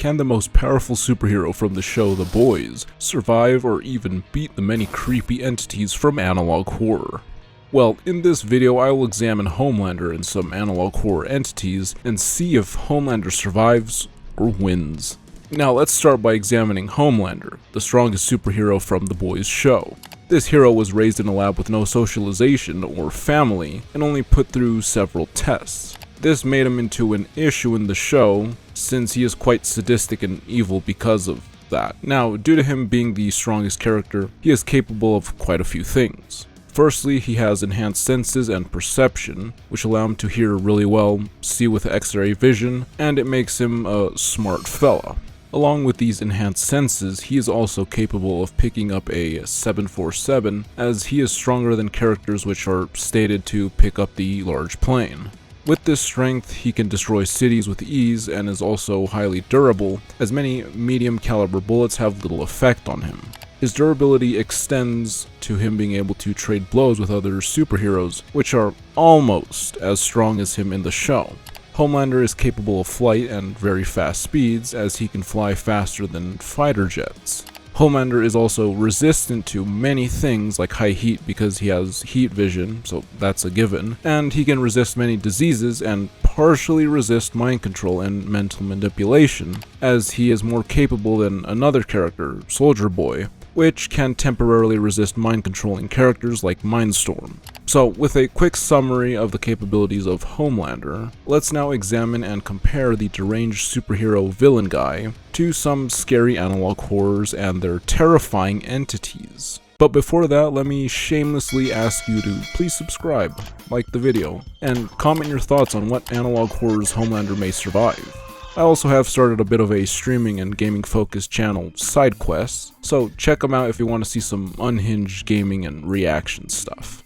can the most powerful superhero from the show The Boys survive or even beat the many creepy entities from analog horror? Well, in this video I will examine Homelander and some analog horror entities and see if Homelander survives or wins. Now let's start by examining Homelander, the strongest superhero from The Boys show. This hero was raised in a lab with no socialization or family and only put through several tests. This made him into an issue in the show, since he is quite sadistic and evil because of that. Now, due to him being the strongest character, he is capable of quite a few things. Firstly, he has enhanced senses and perception, which allow him to hear really well, see with X-ray vision, and it makes him a smart fella. Along with these enhanced senses, he is also capable of picking up a 747, as he is stronger than characters which are stated to pick up the large plane. With this strength, he can destroy cities with ease and is also highly durable, as many medium caliber bullets have little effect on him. His durability extends to him being able to trade blows with other superheroes, which are almost as strong as him in the show. Homelander is capable of flight and very fast speeds, as he can fly faster than fighter jets. Homelander is also resistant to many things like high heat because he has heat vision, so that's a given, and he can resist many diseases and partially resist mind control and mental manipulation, as he is more capable than another character, Soldier Boy, which can temporarily resist mind-controlling characters like Mindstorm. So, with a quick summary of the capabilities of Homelander, let's now examine and compare the deranged superhero villain guy to some scary analog horrors and their terrifying entities. But before that, let me shamelessly ask you to please subscribe, like the video, and comment your thoughts on what analog horrors Homelander may survive. I also have started a bit of a streaming and gaming focused channel, Side Quests, so check them out if you want to see some unhinged gaming and reaction stuff.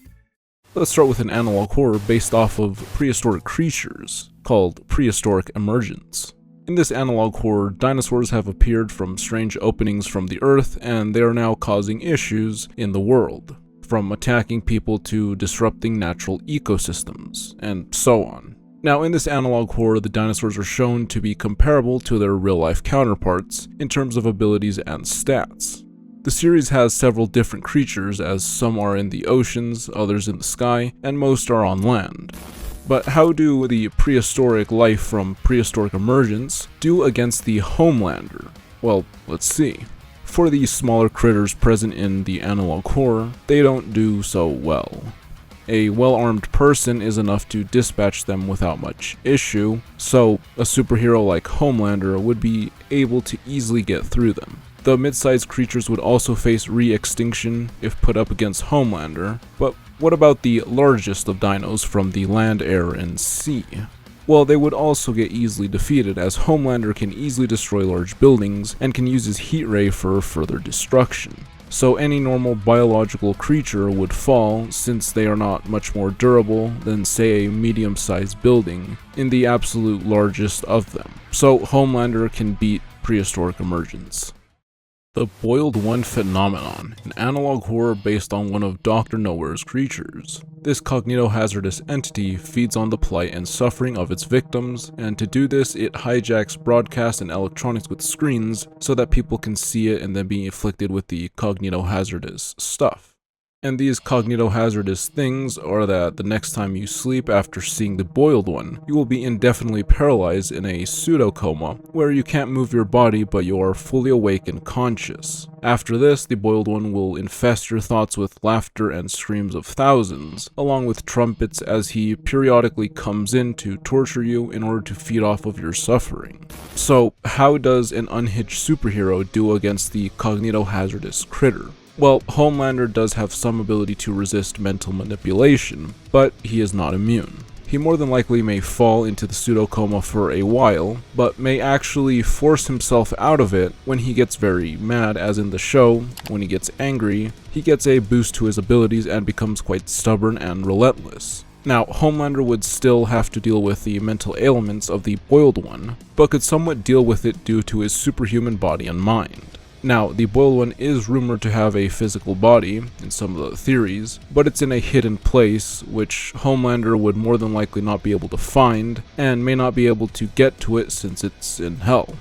Let's start with an analog horror based off of prehistoric creatures, called Prehistoric Emergence. In this analog horror, dinosaurs have appeared from strange openings from the earth, and they are now causing issues in the world, from attacking people to disrupting natural ecosystems, and so on. Now, in this analog horror, the dinosaurs are shown to be comparable to their real-life counterparts in terms of abilities and stats. The series has several different creatures, as some are in the oceans, others in the sky, and most are on land. But how do the prehistoric life from Prehistoric Emergence do against the Homelander? Well, let's see. For the smaller critters present in the analog horror, they don't do so well. A well-armed person is enough to dispatch them without much issue, so a superhero like Homelander would be able to easily get through them. The mid-sized creatures would also face re-extinction if put up against Homelander, but what about the largest of dinos from the land, air, and sea? Well, they would also get easily defeated, as Homelander can easily destroy large buildings and can use his heat ray for further destruction. So any normal biological creature would fall, since they are not much more durable than, say, a medium-sized building in the absolute largest of them. So Homelander can beat Prehistoric Emergence. The Boiled One Phenomenon, an analog horror based on one of Dr. Nowhere's creatures. This cognito-hazardous entity feeds on the plight and suffering of its victims, and to do this, it hijacks broadcast and electronics with screens so that people can see it and then be afflicted with the cognito-hazardous stuff. And these cognito-hazardous things are that the next time you sleep after seeing the Boiled One, you will be indefinitely paralyzed in a pseudo-coma, where you can't move your body but you are fully awake and conscious. After this, the Boiled One will infest your thoughts with laughter and screams of thousands, along with trumpets, as he periodically comes in to torture you in order to feed off of your suffering. So, how does an unhinged superhero do against the cognito-hazardous critter? Well, Homelander does have some ability to resist mental manipulation, but he is not immune. He more than likely may fall into the pseudo-coma for a while, but may actually force himself out of it when he gets very mad, as in the show, when he gets angry, he gets a boost to his abilities and becomes quite stubborn and relentless. Now, Homelander would still have to deal with the mental ailments of the Boiled One, but could somewhat deal with it due to his superhuman body and mind. Now, the Boiled One is rumored to have a physical body, in some of the theories, but it's in a hidden place, which Homelander would more than likely not be able to find, and may not be able to get to it since it's in hell.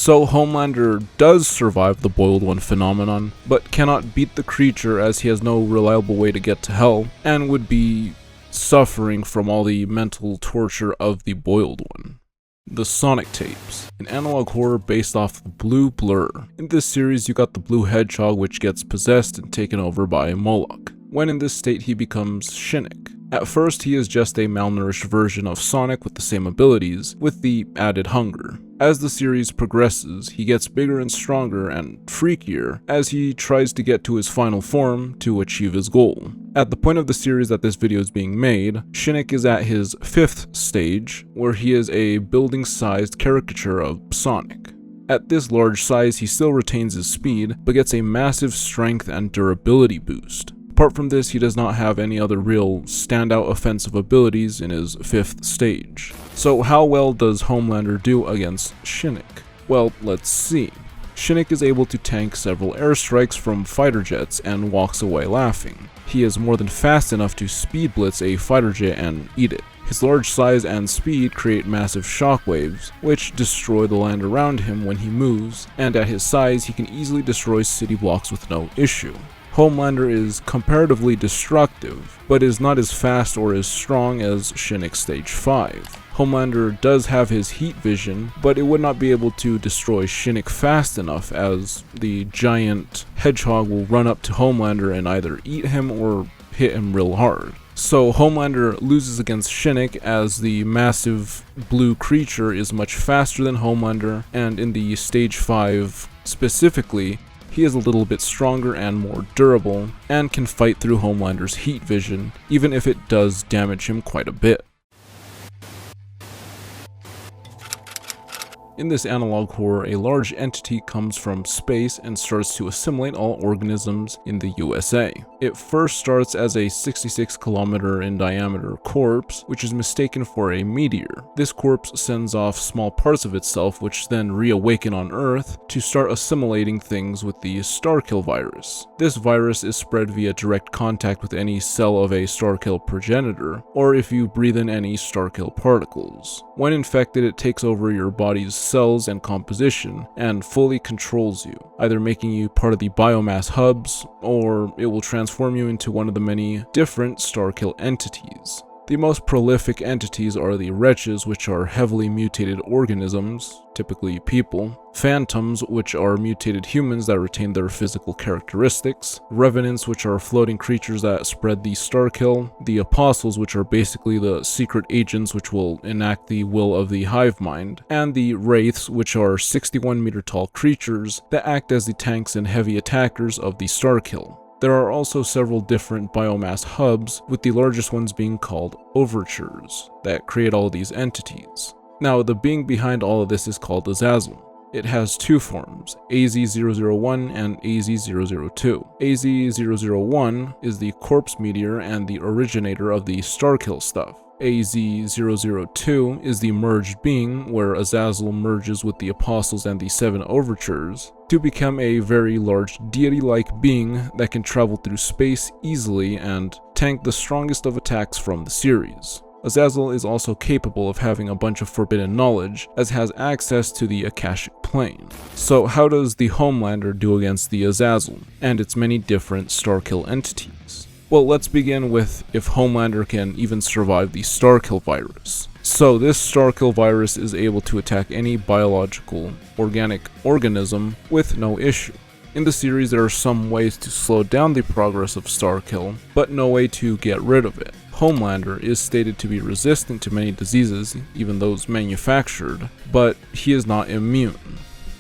So Homelander does survive the Boiled One phenomenon, but cannot beat the creature as he has no reliable way to get to hell, and would be suffering from all the mental torture of the Boiled One. The Sonic Tapes, an analog horror based off the Blue Blur. In this series you got the blue hedgehog which gets possessed and taken over by Moloch. When in this state he becomes Shinnick. At first he is just a malnourished version of Sonic with the same abilities, with the added hunger. As the series progresses, he gets bigger and stronger and freakier as he tries to get to his final form to achieve his goal. At the point of the series that this video is being made, Shinnick is at his 5th stage, where he is a building-sized caricature of Sonic. At this large size, he still retains his speed, but gets a massive strength and durability boost. Apart from this, he does not have any other real standout offensive abilities in his 5th stage. So how well does Homelander do against Shinnick? Well, let's see. Shinnick is able to tank several airstrikes from fighter jets and walks away laughing. He is more than fast enough to speed blitz a fighter jet and eat it. His large size and speed create massive shockwaves, which destroy the land around him when he moves, and at his size he can easily destroy city blocks with no issue. Homelander is comparatively destructive, but is not as fast or as strong as Shinnick Stage 5. Homelander does have his heat vision, but it would not be able to destroy Shinnick fast enough as the giant hedgehog will run up to Homelander and either eat him or hit him real hard. So Homelander loses against Shinnick as the massive blue creature is much faster than Homelander, and in the Stage 5 specifically, he is a little bit stronger and more durable, and can fight through Homelander's heat vision, even if it does damage him quite a bit. In this analog horror, a large entity comes from space and starts to assimilate all organisms in the USA. It first starts as a 66-kilometer in diameter corpse, which is mistaken for a meteor. This corpse sends off small parts of itself, which then reawaken on Earth to start assimilating things with the starkill virus. This virus is spread via direct contact with any cell of a starkill progenitor, or if you breathe in any starkill particles. When infected, it takes over your body's cells and composition and fully controls you, either making you part of the biomass hubs, or it will transform you into one of the many different starkill entities. The most prolific entities are the wretches, which are heavily mutated organisms, typically people, phantoms, which are mutated humans that retain their physical characteristics, revenants, which are floating creatures that spread the starkill, the apostles, which are basically the secret agents which will enact the will of the hive mind, and the wraiths, which are 61-meter tall creatures that act as the tanks and heavy attackers of the starkill. There are also several different biomass hubs, with the largest ones being called overtures, that create all these entities. Now, the being behind all of this is called Azazel. It has two forms, AZ-001 and AZ-002. AZ-001 is the corpse meteor and the originator of the starkill stuff. AZ-002 is the merged being, where Azazel merges with the apostles and the 7 overtures to become a very large deity-like being that can travel through space easily and tank the strongest of attacks from the series. Azazel is also capable of having a bunch of forbidden knowledge, as has access to the Akashic plane. So how does the Homelander do against the Azazel and its many different starkill entities? Well, let's begin with if Homelander can even survive the starkill virus. So this starkill virus is able to attack any biological, organic organism with no issue. In the series, there are some ways to slow down the progress of starkill, but no way to get rid of it. Homelander is stated to be resistant to many diseases, even those manufactured, but he is not immune.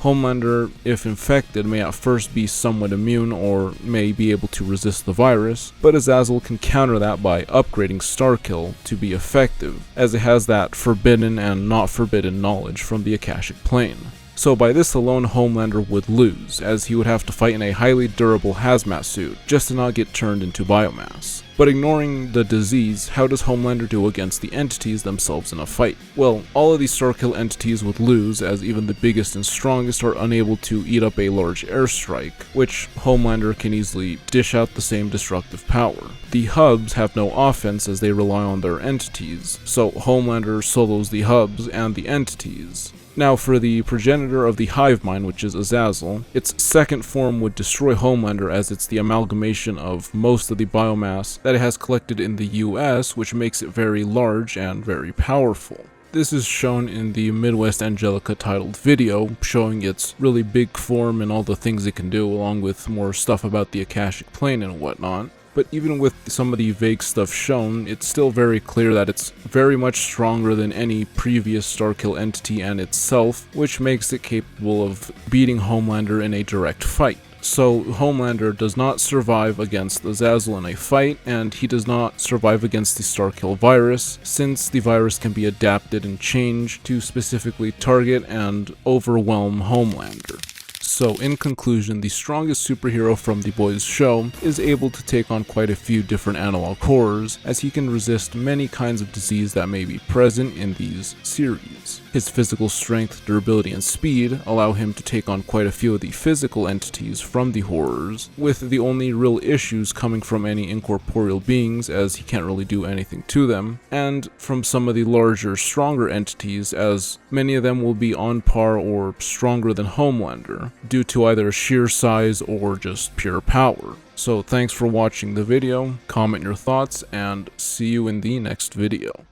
Homelander, if infected, may at first be somewhat immune or may be able to resist the virus, but Azazel can counter that by upgrading starkill to be effective, as it has that forbidden and not forbidden knowledge from the Akashic plane. So by this alone, Homelander would lose, as he would have to fight in a highly durable hazmat suit just to not get turned into biomass. But ignoring the disease, how does Homelander do against the entities themselves in a fight? Well, all of these starkill entities would lose, as even the biggest and strongest are unable to eat up a large airstrike, which Homelander can easily dish out the same destructive power. The hubs have no offense as they rely on their entities, so Homelander solos the hubs and the entities. Now for the progenitor of the hive mind, which is Azazel, its second form would destroy Homelander as it's the amalgamation of most of the biomass that it has collected in the US, which makes it very large and very powerful. This is shown in the Midwest Angelica titled video, showing its really big form and all the things it can do, along with more stuff about the Akashic Plane and whatnot. But even with some of the vague stuff shown, it's still very clear that it's very much stronger than any previous starkill entity and itself, which makes it capable of beating Homelander in a direct fight. So Homelander does not survive against Azazel in a fight, and he does not survive against the starkill virus, since the virus can be adapted and changed to specifically target and overwhelm Homelander. So in conclusion, the strongest superhero from the boys show is able to take on quite a few different analog horrors, as he can resist many kinds of disease that may be present in these series. His physical strength, durability, and speed allow him to take on quite a few of the physical entities from the horrors, with the only real issues coming from any incorporeal beings, as he can't really do anything to them, and from some of the larger, stronger entities, as many of them will be on par or stronger than Homelander, due to either sheer size or just pure power. So thanks for watching the video, comment your thoughts, and see you in the next video.